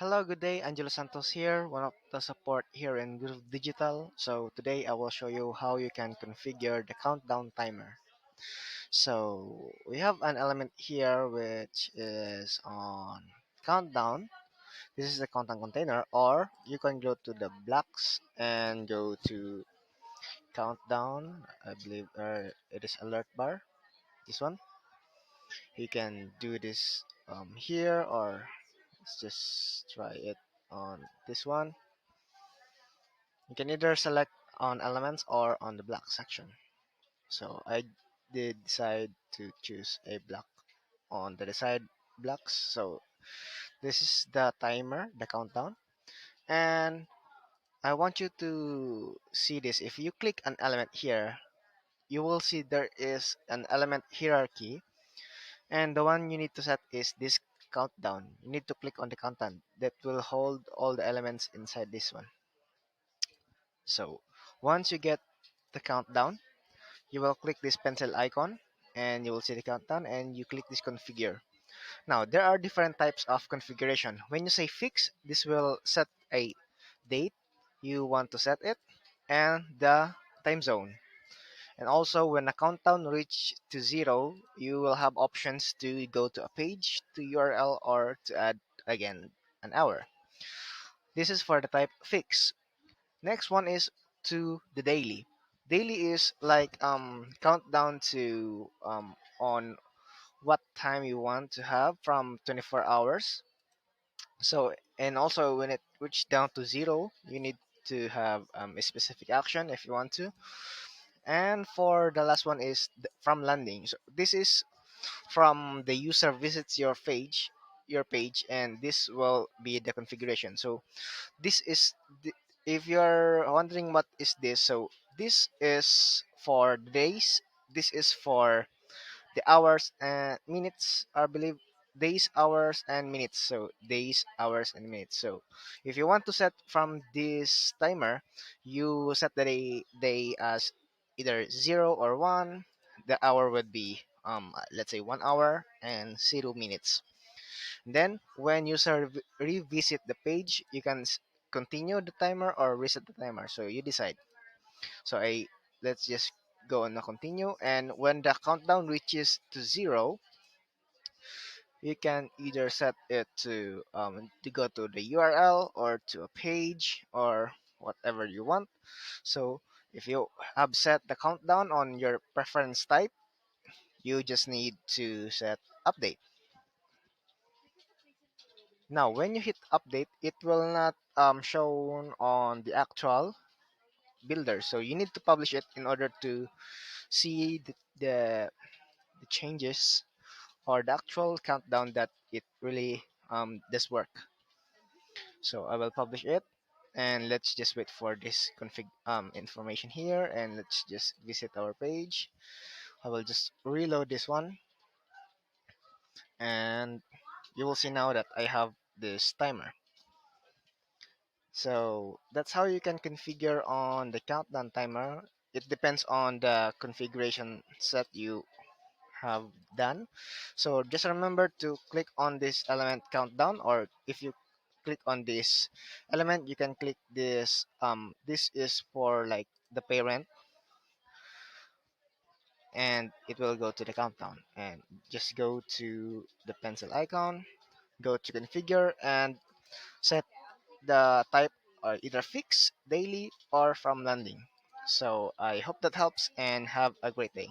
Hello, good day. Angelo Santos here, one of the support here in Groove Digital. So today I will show you how you can configure the countdown timer. So we have an element here which is on countdown. This is the countdown container, or you can go to the blocks and go to countdown. I believe it is alert bar. This one. You can do this here, or let's just try it on this one. You can either select on elements or on the block section. So I did decide to choose a block on the decide blocks. So this is the timer, the countdown. And I want you to see this. If you click an element here, you will see there is an element hierarchy. And the one you need to set is this countdown. You need to click on the countdown that will hold all the elements inside this one. So once you get the countdown, you will click this pencil icon and you will see the countdown and you click this configure. Now there are different types of configuration. When you say fix, this will set a date you want to set it and the time zone. And also when a countdown reach to 0, you will have options to go to a page, to URL, or to add again an hour. This is for the type fix. Next one is to the daily. Daily is like countdown to on what time you want to have from 24 hours. So and also when it reach down to 0, you need to have a specific action if you want to. And for the last one is from landing. So this is from the user visits your page, and this will be the configuration. So this is if you're wondering what is this, so this is for the days, this is for the hours and minutes, I believe. Days, hours, and minutes. So days, hours, and minutes. So if you want to set from this timer, you set the day as either 0 or 1. The hour would be let's say 1 hour and 0 minutes. Then, when user revisit the page, you can continue the timer or reset the timer. So you decide. So I let's just go on a continue. And when the countdown reaches to 0, you can either set it to go to the URL or to a page or whatever you want. So if you have set the countdown on your preference type, you just need to set update. Now, when you hit update, it will not shown on the actual builder. So you need to publish it in order to see the changes or the actual countdown that it really does work. So I will publish it, and let's just wait for this config information here, and let's just visit our page. I will just reload this one, and you will see now that I have this timer. So that's how you can configure on the countdown timer. It depends on the configuration set you have done. So just remember to click on this element countdown, or if you click on this element, you can click this. This is for like the parent, and it will go to the countdown. And just go to the pencil icon, go to configure, and set the type or either fix, daily, or from landing. So I hope that helps and have a great day.